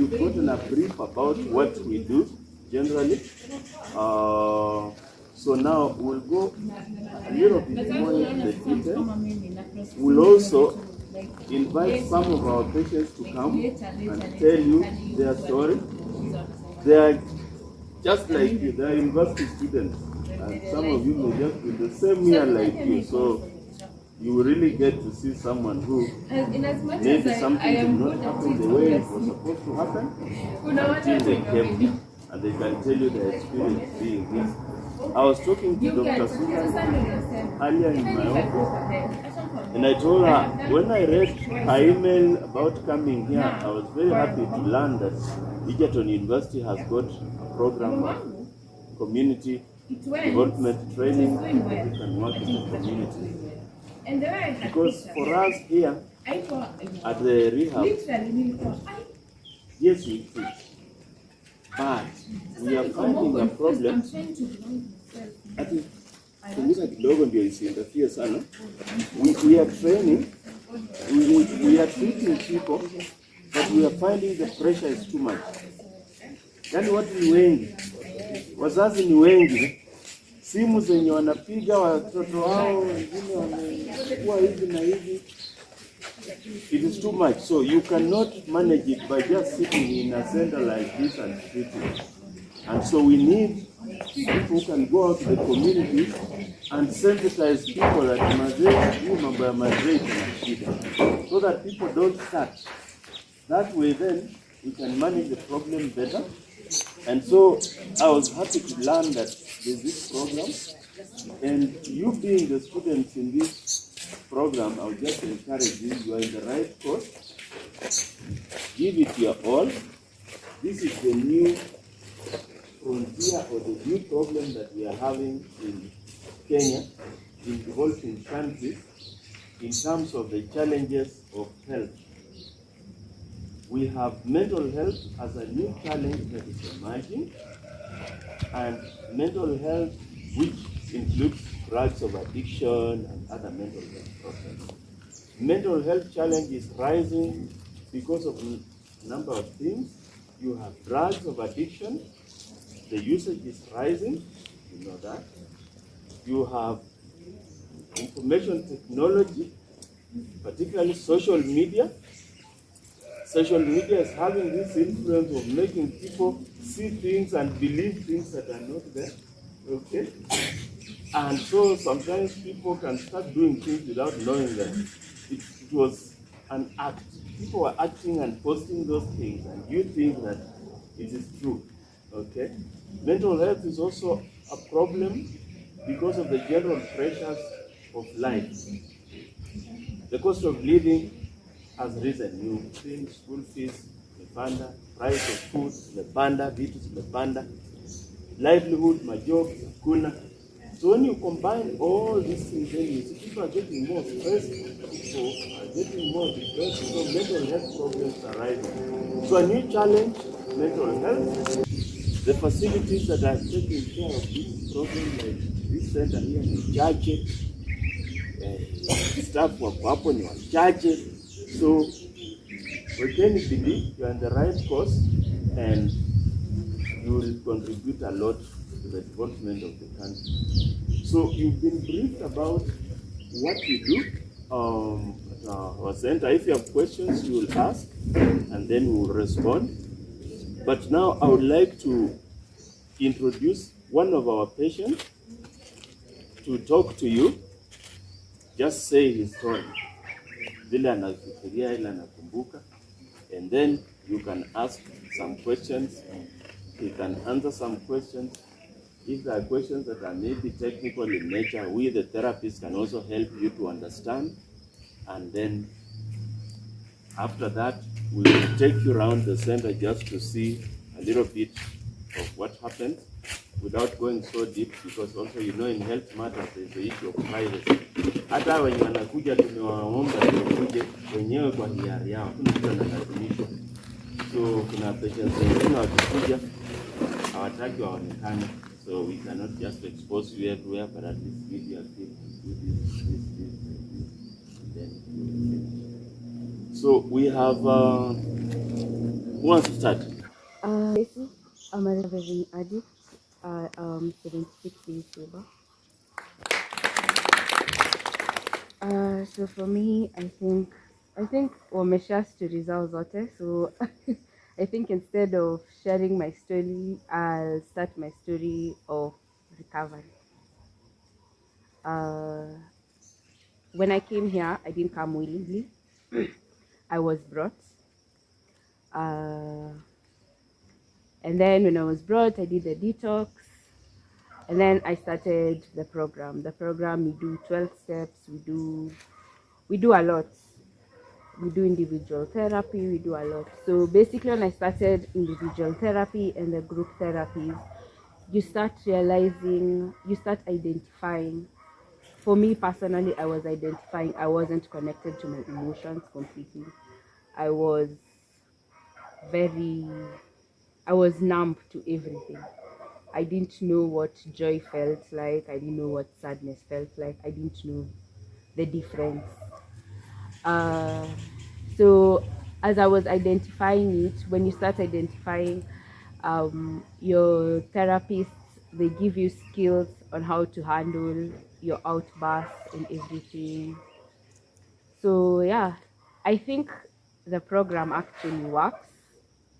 you've gotten a brief about what we do generally. So now we'll go a little bit more into the details. We'll also invite some of our patients to come and tell you their story. They are just like you, they are university students, and some of you may just be the same year like you, so you will really get to see someone who maybe something did not happen the way it was supposed to happen until they came here, and they can tell you their experience being this. I was talking to Dr. Susan earlier in my office, and I told her when I read her email about coming here, I was very happy to learn that Egerton University has got a program of community development training that you can work in the community. Because for us here at the rehab, yes, we teach, but we are finding a problem. We are training, we are treating people, but we are finding the pressure is too much. Yani watu ni wengi, wazazi ni wengi, simu zenye wanapiga watoto wao, wengine wamekuwa hivi na hivi. It is too much, so you cannot manage it by just sitting in a center like this and treating. And so we need people who can go out to the community and sensitize people that so that people don't start. That way then we can manage the problem better. And so I was happy to learn that there's this program, and you being the students in this program, I would just encourage you, you are in the right course. Give it your all. This is the new frontier or the new problem that we are having in Kenya, in developing countries, in terms of the challenges of health. We have mental health as a new challenge that is emerging, and mental health which includes drugs of addiction and other mental health problems. Mental health challenge is rising because of a number of things. You have drugs of addiction, the usage is rising, you know that. You have information technology, particularly social media. Social media is having this influence of making people see things and believe things that are not there, okay? And so sometimes people can start doing things without knowing them. It was an act. People were acting and posting those things, and you think that it is true, okay? Mental health is also a problem because of the general pressures of life. The cost of living has risen. You think school fees, lepanda, price of food, lepanda, vitu lepanda, livelihood, majobs, kuna. So when you combine all these things, then you see people are getting more stressed, people are getting more depressed, so mental health problems are rising. So a new challenge, mental health. The facilities that are taking care of this problem, like this center here, ni chache, staff wako hapo ni wachache. So we can believe you are in the right course, and you will contribute a lot to the development of the country. So you've been briefed about what we do at our center. If you have questions, you will ask, and then we will respond. But now I would like to introduce one of our patients to talk to you. Just say his story. And then you can ask some questions. He can answer some questions. If there are questions that are maybe technical in nature, we the therapists can also help you to understand. And then after that, we will take you around the center just to see a little bit of what happens without going so deep, because also, you know, in health matters, there's the issue of privacy. Hata wenye wanakuja tumewaomba tukuje wenyewe kwa hiari yao, kuna mtu analazimishwa. So kuna patients wengine wakikuja hawataki waonekane, so we cannot just expose you everywhere, but at least give you a tip, do this, and then. So we have Who wants to start? Tracy, I'm a recovering addict. I am 76 years sober. So for me, I think wameshare story zao zote. So I think instead of sharing my story, I'll start my story of recovery. When I came here, I didn't come willingly. I was brought. And then when I was brought, I did the detox. And then I started the program. The program, we do 12 steps. We do a lot. We do individual therapy. We do a lot. So basically, when I started individual therapy and the group therapies, you start realizing, you start identifying. For me personally, I was identifying I wasn't connected to my emotions completely. I was very, I was numb to everything. I didn't know what joy felt like. I didn't know what sadness felt like. I didn't know the difference. Uh, so as I was identifying it, when you start identifying, your therapists, they give you skills on how to handle your outbursts and everything. So yeah, I think the program actually works.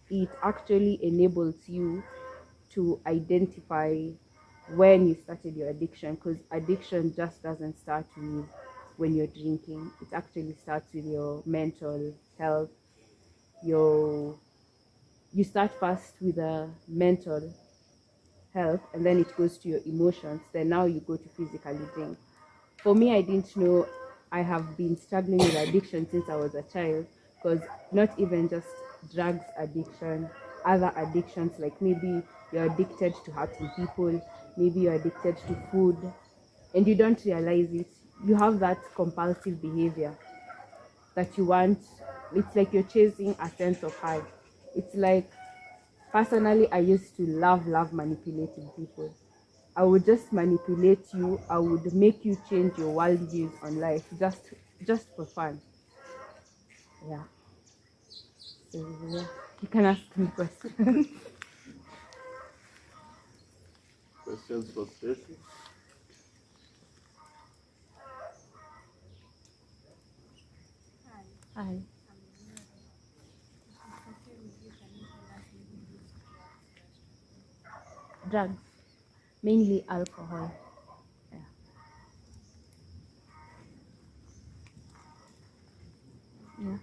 It actually enables you to identify when you started your addiction, because addiction just doesn't start with when you're drinking. It actually starts with your mental health. Your You start first with a mental health, and then it goes to your emotions, then now you go to physically drink. For me, I didn't know I have been struggling with addiction since I was a child, because not even just drugs addiction, other addictions, like maybe you're addicted to hurting people, maybe you're addicted to food, and you don't realize it. You have that compulsive behavior that you want. It's like you're chasing a sense of high. It's like, personally, I used to love manipulating people. I would just manipulate you. I would make you change your worldviews on life, just for fun. Yeah. So yeah, you can ask me questions. Questions for Stacy? Hi. Drugs, mainly alcohol. Yeah. Yeah.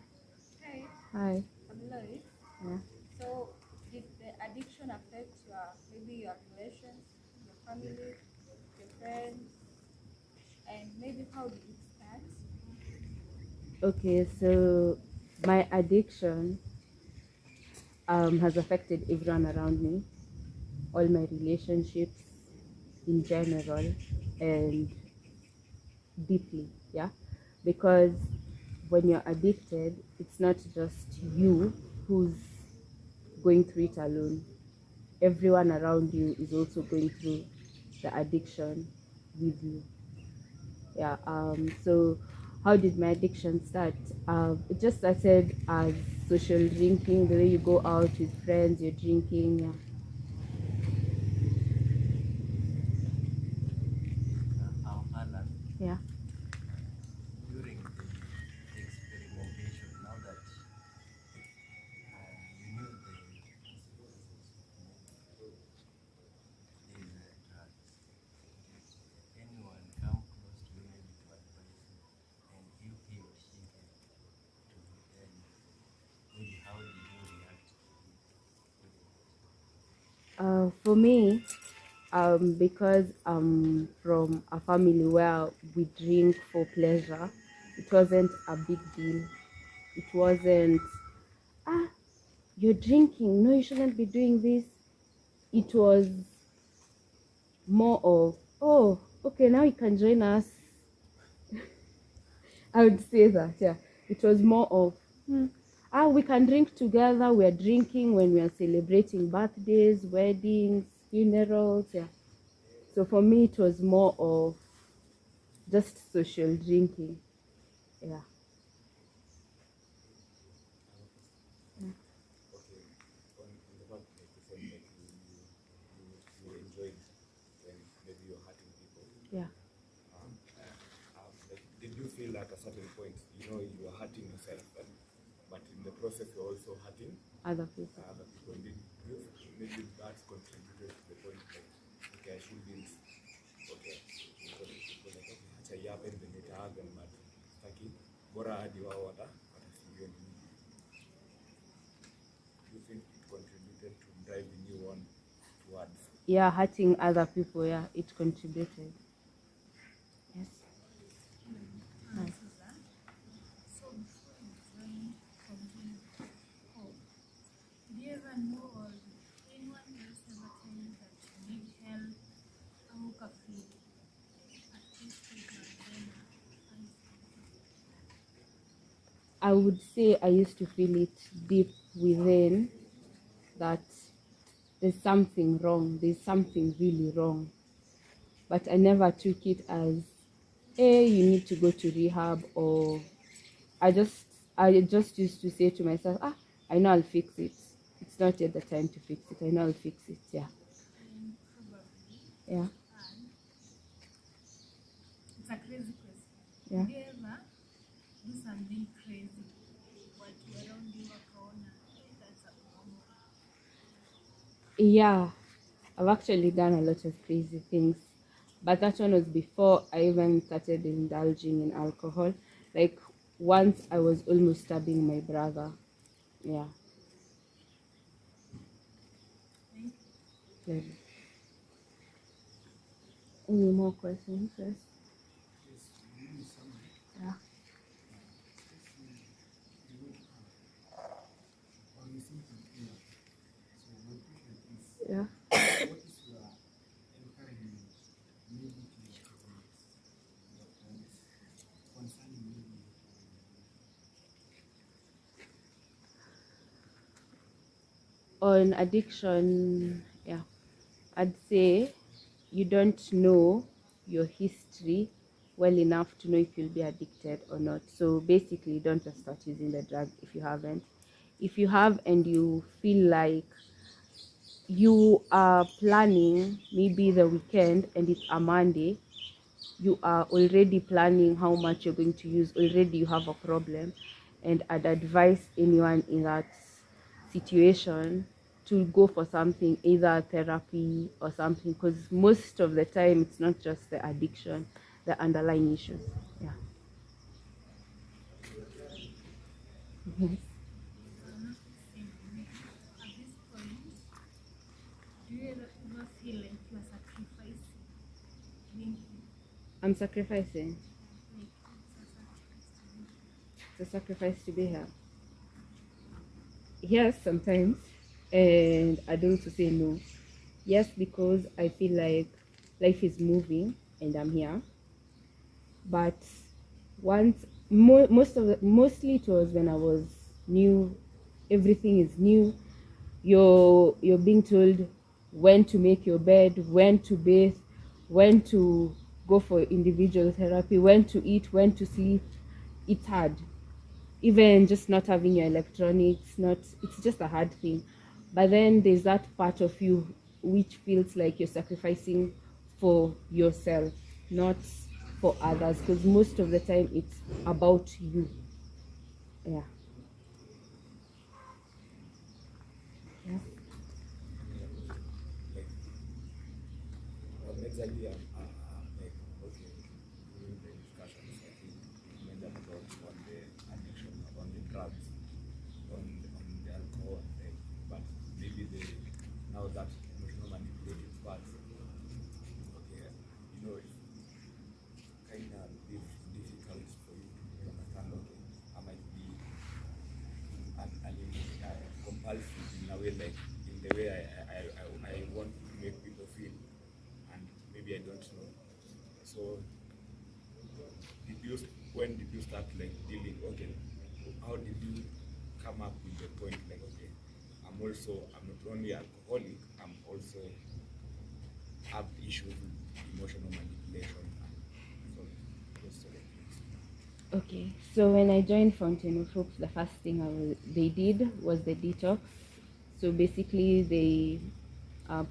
Hi. Yeah. So, did the addiction affect your relations, your family, your friends, and maybe how did it start? Okay, so my addiction has affected everyone around me, all my relationships in general, and deeply. Yeah, because when you're addicted, it's not just you who's going through it alone. Everyone around you is also going through the addiction with you. Yeah. So how did my addiction start? It just started as social drinking. The way you go out with friends, you're drinking. Yeah. I'm Alan. Yeah. During the experimentation, now that you knew the consequences of these drugs, did anyone come close to you maybe to advise you, and if he or she did, to then maybe how did you react to For me, because I'm from a family where we drink for pleasure, it wasn't a big deal. It wasn't, ah, you're drinking, no, you shouldn't be doing this. It was more of, oh, okay, now you can join us. I would say that, yeah. It was more of, we can drink together. We're drinking when we are celebrating birthdays, weddings, funerals, yeah. So for me, it was more of just social drinking, yeah. Okay. process you're also hurting Other people. other people. Maybe that contributed to the point like, okay, I shouldn't, okay, because people like, okay, acha yapen then it happen, but taki bora hadi wao watasivyo nini. Do you think it contributed to driving you on towards? Yeah, hurting other people, yeah, it contributed. Yes. Nice. So before you joined Fountain Hope, did you ever know or anyone else ever tell you that you need help? Au ukafeel at this stage you are trying to find something? I would say I used to feel it deep within that there's something wrong, there's something really wrong. But I never took it as, hey, you need to go to rehab, or I just used to say to myself, I know I'll fix it. It's not yet the time to fix it. I know I'll fix it. Yeah. And probably, Yeah. and it's a crazy question. Yeah. Did you ever do something crazy? What around you wakaona, hey, that's abnormal. Yeah. I've actually done a lot of crazy things. But that one was before I even started indulging in alcohol. Like once I was almost stabbing my brother. Yeah. Thank Pleasure. Any more questions? Yes. Yeah. Yeah. On addiction, yeah, I'd say you don't know your history well enough to know if you'll be addicted or not. So basically, don't just start using the drug if you haven't. If you have and you feel like you are planning maybe the weekend and it's a Monday, you are already planning how much you're going to use, already you have a problem, and I'd advise anyone in that situation to go for something, either therapy or something, because most of the time it's not just the addiction, the underlying issues. Yeah. Mhm. Another question, at this point, do you ever feel like you are sacrificing drinking? I'm sacrificing. Like it's a sacrifice to drink. It's a sacrifice to be here. Yes, sometimes, and I'd also say no. Yes, because I feel like life is moving and I'm here. But once, mostly it was when I was new. Everything is new. You're being told when to make your bed, when to bathe, when to go for individual therapy, when to eat, when to sleep. It's hard. Even just not having your electronics, not it's just a hard thing. But then there's that part of you which feels like you're sacrificing for yourself, not for others, because most of the time it's about you. Yeah. Yeah. Like exactly like okay, during the discussions I think you mentioned about on the addiction, on the drugs, on the alcohol, like, but maybe the now that emotional manipulative part, okay, you know, it's kind of difficult for you to understand, okay, I might be compulsive in a way, like in the way I want to make people feel, and maybe I don't know. So when did you start like dealing, okay, how did you come up with the point like, okay, I'm not only alcoholic, I'm also have issues with emotional manipulation and so those sort of things. Okay, so when I joined Fountain of Hope, the first thing they did was the detox. So basically, they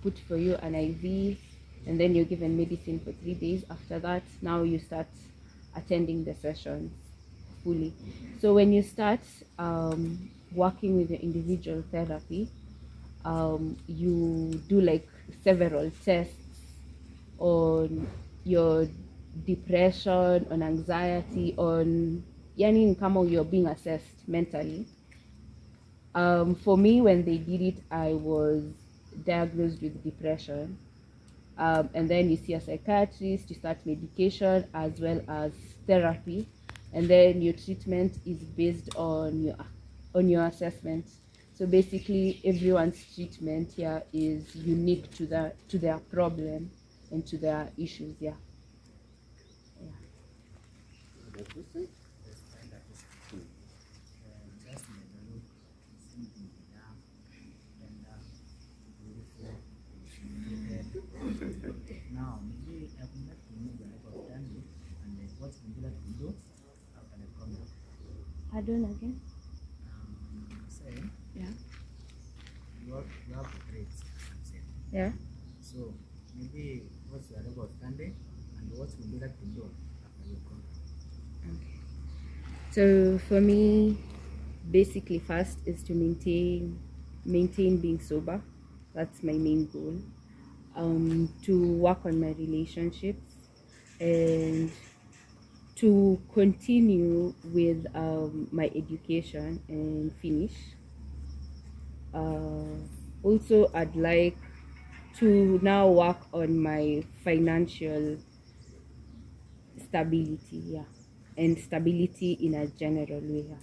put for you an IV, and then you're given medicine for 3 days. After that, now you start attending the sessions fully. So when you start, working with your individual therapy, you do like several tests on your depression, on anxiety, on yani ni kama you're being assessed mentally. For me, when they did it, I was diagnosed with depression. And then you see a psychiatrist, you start medication as well as therapy, and then your treatment is based on your assessment. So basically, everyone's treatment here is unique to their problem and to their issues. Yeah. Just in the look, something enough, and beautiful. Now, maybe I would like to know the level of damage and what would you like to do after the program. Pardon again? Say, Yeah. you have the grades, I'm saying. Yeah. So, maybe what's your level of standing and what would you like to do after your program? Okay. So for me, basically first is to maintain being sober. That's my main goal. To work on my relationships and to continue with my education and finish. Also, I'd like to now work on my financial stability, yeah, and stability in a general way. Yeah.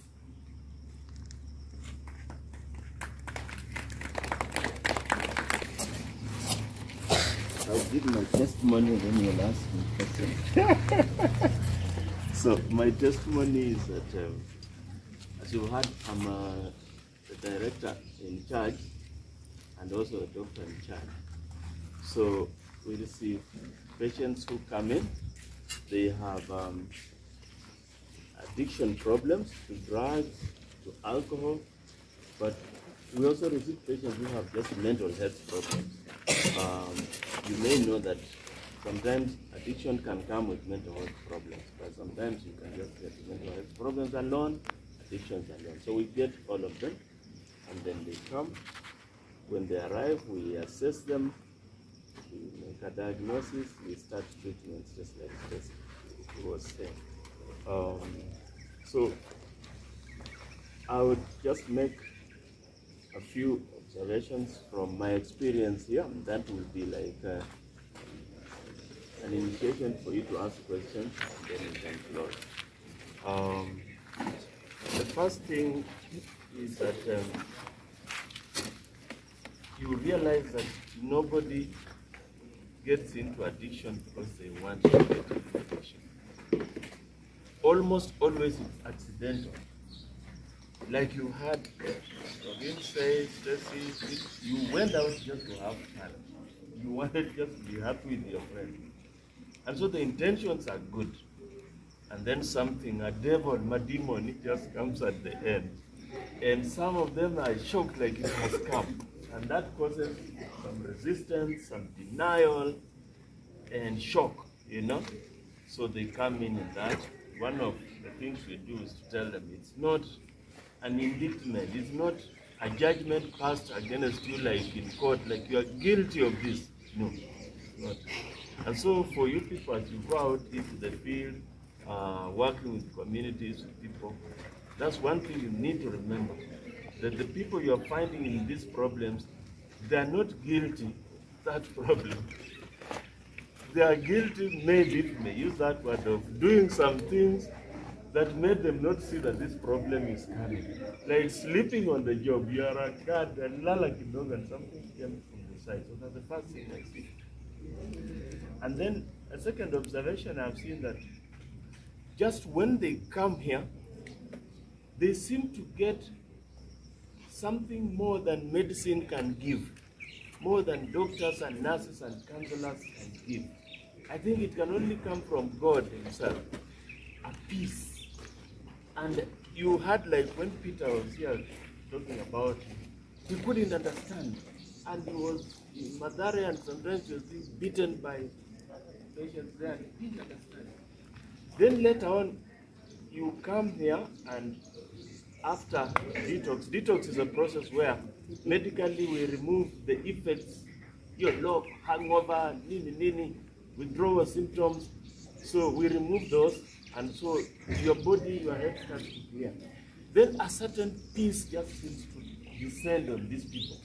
I'll give my testimony and then you'll ask me questions. So my testimony is that, as you heard, I'm the director in charge and also a doctor in charge. So we receive patients who come in. They have addiction problems to drugs, to alcohol, but we also receive patients who have just mental health problems. You may know that sometimes addiction can come with mental health problems, but sometimes you can just get mental health problems alone, addictions alone. So we get all of them, and then they come. When they arrive, we assess them, we make a diagnosis, we start treatments, just like this was saying. So I would just make a few observations from my experience here. That will be like an initiation for you to ask questions, and then you can close. The first thing is that you realize that nobody gets into addiction because they want to get into addiction. Almost always it's accidental. Like you had say, Stacy, you went out just to have fun. You wanted just to be happy with your friend. And so the intentions are good. And then something, a devil, a demon, it just comes at the end. And some of them are shocked like it has come. And that causes some resistance, some denial, and shock, you know? So they come in that. One of the things we do is to tell them it's not an indictment, it's not a judgment passed against you like in court, like you are guilty of this. No, it's not. And so for you people, as you go out into the field, working with communities, with people, that's one thing you need to remember, that the people you are finding in these problems, they are not guilty of that problem. They are guilty, maybe, if may use that word, of doing some things that made them not see that this problem is coming. Like sleeping on the job, you are a guard and lala dog and something came from the side. So that's the first thing I see. And then a second observation, I've seen that just when they come here, they seem to get something more than medicine can give, more than doctors and nurses and counselors can give. I think it can only come from God himself, a peace. And you had, like when Peter was here talking about, he couldn't understand. And he was in Madare and sometimes he was being beaten by patients there and he didn't understand. Then later on, you come here and after detox. Detox is a process where medically we remove the effects, your low hangover, nini, withdrawal symptoms. So we remove those, and so your body, your head starts to clear. Then a certain peace just seems to descend on these people.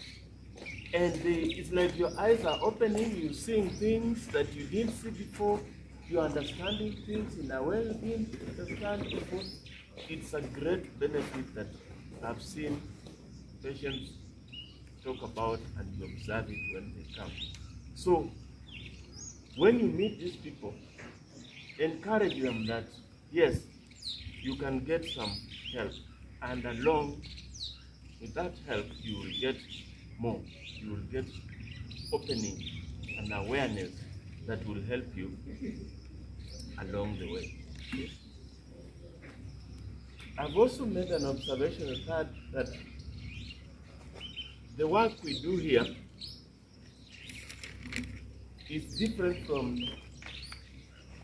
And it's like your eyes are opening, you're seeing things that you didn't see before, you're understanding things in a way you didn't understand before. It's a great benefit that I've seen patients talk about, and you observe it when they come. So when you meet these people, encourage them that yes, you can get some help, and along with that help, you will get more. You will get opening and awareness that will help you along the way. I've also made an observation that the work we do here is different from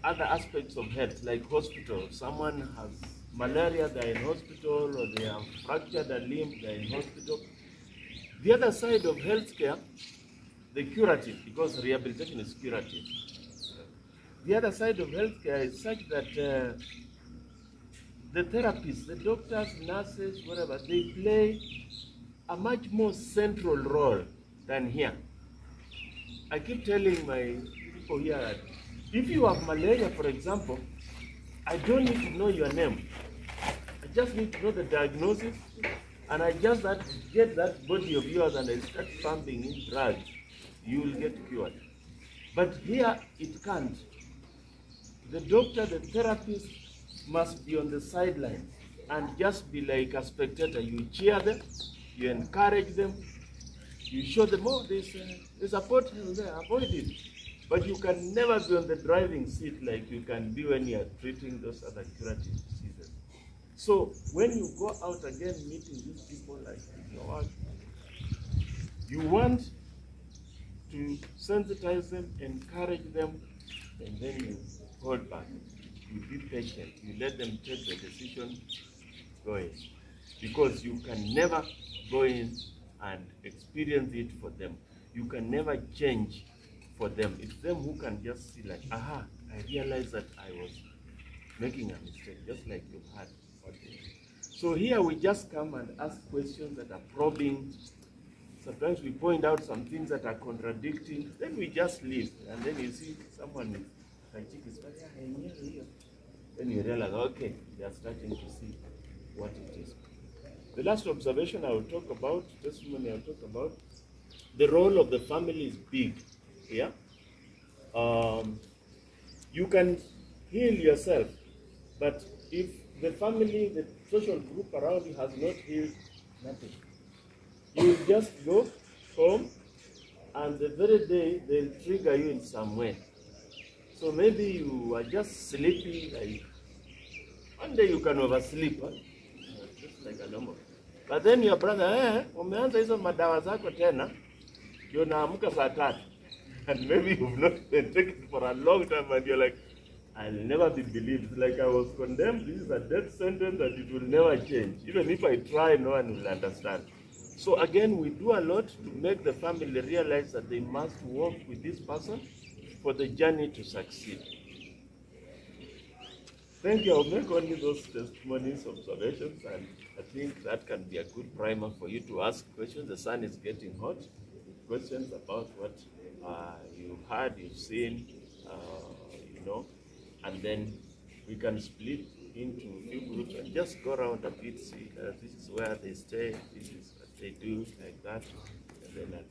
other aspects of health, like hospital. Someone has malaria, they're in hospital, or they have fractured a limb, they're in hospital. The other side of healthcare, the curative, because rehabilitation is curative. The other side of healthcare is such that the therapists, the doctors, nurses, whatever, they play a much more central role than here. I keep telling my people here that if you have malaria, for example, I don't need to know your name. I just need to know the diagnosis, and I just get that body of yours and I start pumping in drugs, you will get cured. But here it can't. The doctor, the therapist must be on the sidelines and just be like a spectator. You cheer them, you encourage them, you show them, oh, there's a pothole there, avoid it. But you can never be on the driving seat like you can be when you're treating those other curative diseases. So when you go out again meeting these people like in your work, you want to sensitize them, encourage them, and then you hold back. You be patient. You let them take the decision, go in. Because you can never go in and experience it for them. You can never change for them. It's them who can just see like, aha, I realized that I was making a mistake, just like you've had. So here we just come and ask questions that are probing. Sometimes we point out some things that are contradicting, then we just leave, and then you see someone is then you realize, okay, they are starting to see what it is. The last observation I will talk about, testimony I will talk about, the role of the family is big here. You can heal yourself, but if the family, the social group around you has not healed, nothing. You will just go home, and the very day they'll trigger you in some way. So maybe you are just sleepy, like one day you can oversleep, huh? Just like a normal. But then your brother, umeanza hizo madawa zako tena, ndio naamka saa 3. And maybe you've not been taken for a long time, and you're like, I'll never be believed. Like I was condemned, this is a death sentence, and it will never change. Even if I try, no one will understand. So again, we do a lot to make the family realize that they must work with this person for the journey to succeed. Thank you. I'll make only those testimonies, observations, and I think that can be a good primer for you to ask questions. The sun is getting hot. Questions about what you've heard, you've seen, and then we can split into a few groups and just go around a bit, see this is where they stay, this is what they do, like that, and then